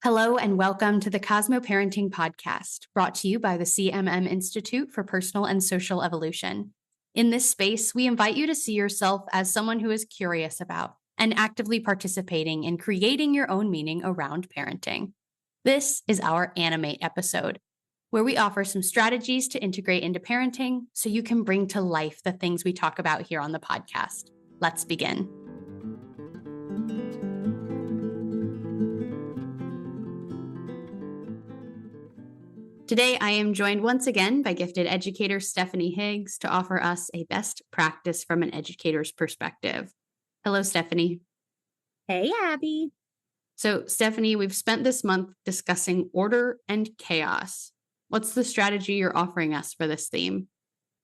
Hello and welcome to the CosmoParenting Podcast, brought to you by the CMM Institute for Personal and Social Evolution. In this space, we invite you to see yourself as someone who is curious about and actively participating in creating your own meaning around parenting. This is our Animate episode, where we offer some strategies to integrate into parenting so you can bring to life the things we talk about here on the podcast. Let's begin. Today, I am joined once again by gifted educator Stephanie Higgs to offer us a best practice from an educator's perspective. Hello, Stephanie. Hey, Abbie. So, Stephanie, we've spent this month discussing order and chaos. What's the strategy you're offering us for this theme?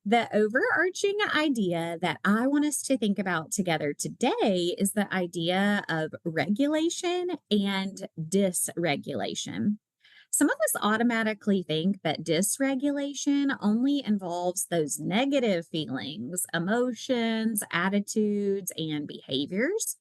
The overarching idea that I want us to think about together today is the idea of regulation and dysregulation. Some of us automatically think that dysregulation only involves those negative feelings, emotions, attitudes, and behaviors.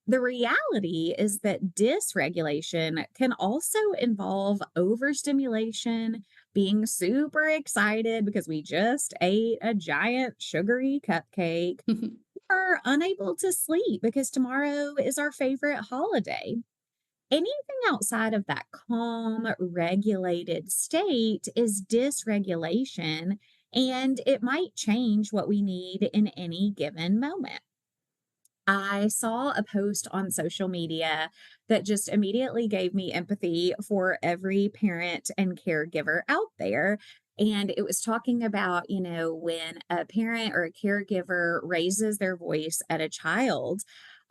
The reality is that dysregulation can also involve overstimulation, being super excited because we just ate a giant sugary cupcake, or unable to sleep because tomorrow is our favorite holiday. Anything outside of that calm, regulated state is dysregulation, and it might change what we need in any given moment. I saw a post on social media that just immediately gave me empathy for every parent and caregiver out there. And it was talking about, when a parent or a caregiver raises their voice at a child,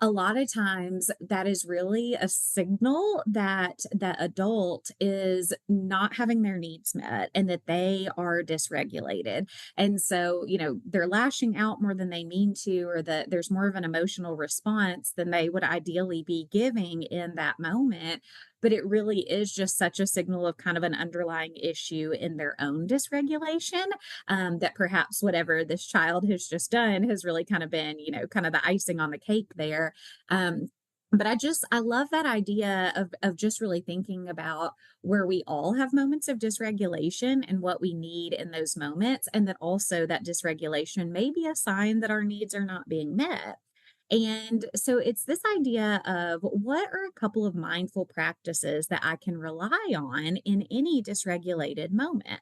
a lot of times that is really a signal that that adult is not having their needs met and that they are dysregulated. And so, they're lashing out more than they mean to, or that there's more of an emotional response than they would ideally be giving in that moment. But it really is just such a signal of kind of an underlying issue in their own dysregulation, that perhaps whatever this child has just done has really kind of been, kind of the icing on the cake there. Um, but I love that idea of just really thinking about where we all have moments of dysregulation and what we need in those moments. And that also that dysregulation may be a sign that our needs are not being met. And so it's this idea of what are a couple of mindful practices that I can rely on in any dysregulated moment.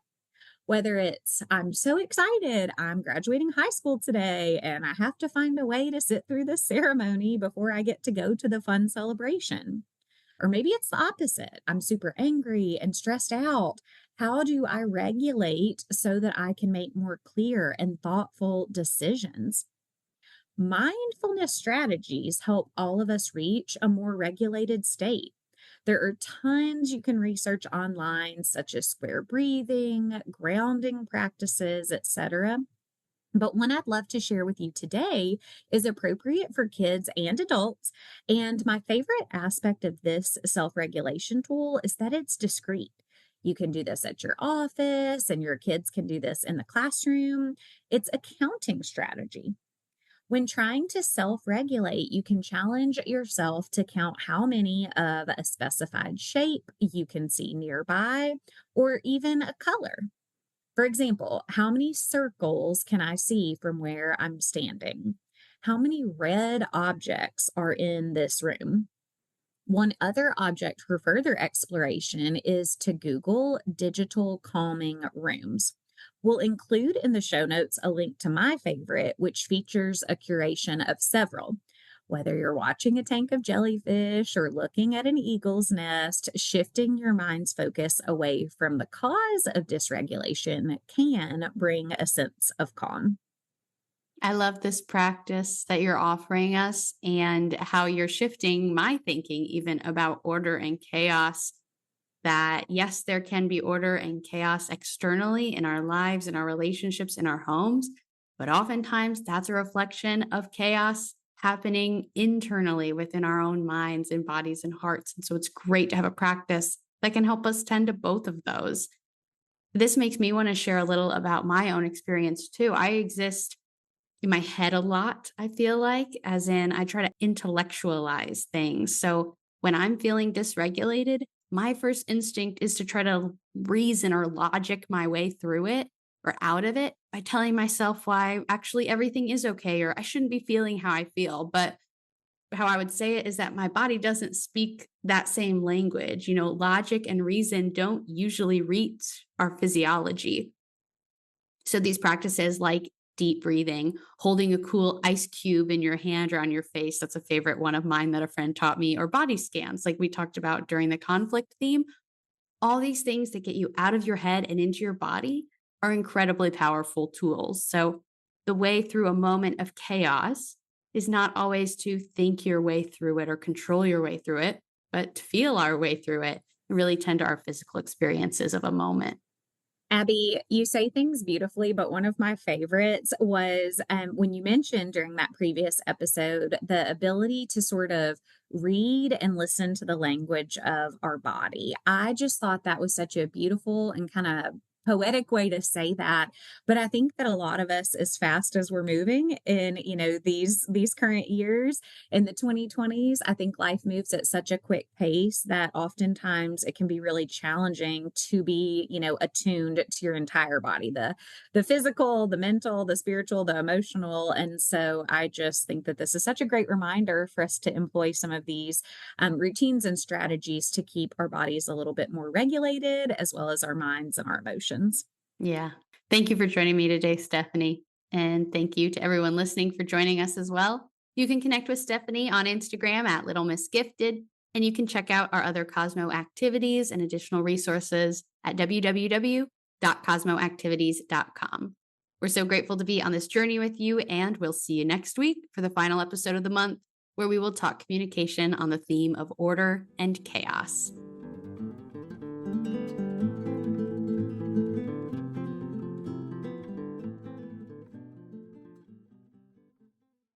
Whether it's, I'm so excited, I'm graduating high school today, and I have to find a way to sit through the ceremony before I get to go to the fun celebration. Or maybe it's the opposite. I'm super angry and stressed out. How do I regulate so that I can make more clear and thoughtful decisions? Mindfulness strategies help all of us reach a more regulated state. There are tons you can research online, such as square breathing, grounding practices, etc. But one I'd love to share with you today is appropriate for kids and adults. And my favorite aspect of this self regulation tool is that it's discreet. You can do this at your office, and your kids can do this in the classroom. It's a counting strategy. When trying to self regulate, you can challenge yourself to count how many of a specified shape you can see nearby, or even a color. For example, how many circles can I see from where I'm standing? How many red objects are in this room? One other object for further exploration is to Google digital calming rooms. We'll include in the show notes a link to my favorite, which features a curation of several. Whether you're watching a tank of jellyfish or looking at an eagle's nest, shifting your mind's focus away from the cause of dysregulation can bring a sense of calm. I love this practice that you're offering us and how you're shifting my thinking even about order and chaos. That yes, there can be order and chaos externally in our lives, in our relationships, in our homes, but oftentimes that's a reflection of chaos happening internally within our own minds and bodies and hearts. And so it's great to have a practice that can help us tend to both of those. This makes me want to share a little about my own experience too. I exist in my head a lot, I feel like, as in I try to intellectualize things. So when I'm feeling dysregulated, my first instinct is to try to reason or logic my way through it or out of it by telling myself why actually everything is okay or I shouldn't be feeling how I feel. But how I would say it is that my body doesn't speak that same language. Logic and reason don't usually reach our physiology. So these practices like deep breathing, holding a cool ice cube in your hand or on your face, that's a favorite one of mine that a friend taught me, or body scans, like we talked about during the conflict theme. All these things that get you out of your head and into your body are incredibly powerful tools. So the way through a moment of chaos is not always to think your way through it or control your way through it, but to feel our way through it and really tend to our physical experiences of a moment. Abbie, you say things beautifully, but one of my favorites was when you mentioned during that previous episode the ability to sort of read and listen to the language of our body. I just thought that was such a beautiful and kind of poetic way to say that. But I think that a lot of us, as fast as we're moving in, these current years in the 2020s, I think life moves at such a quick pace that oftentimes it can be really challenging to be, attuned to your entire body, the physical, the mental, the spiritual, the emotional. And so I just think that this is such a great reminder for us to employ some of these routines and strategies to keep our bodies a little bit more regulated, as well as our minds and our emotions. Yeah. Thank you for joining me today, Stephanie. And thank you to everyone listening for joining us as well. You can connect with Stephanie on Instagram at Little Miss Gifted, and you can check out our other Cosmo activities and additional resources at www.cosmoactivities.com. We're so grateful to be on this journey with you, and we'll see you next week for the final episode of the month, where we will talk communication on the theme of order and chaos.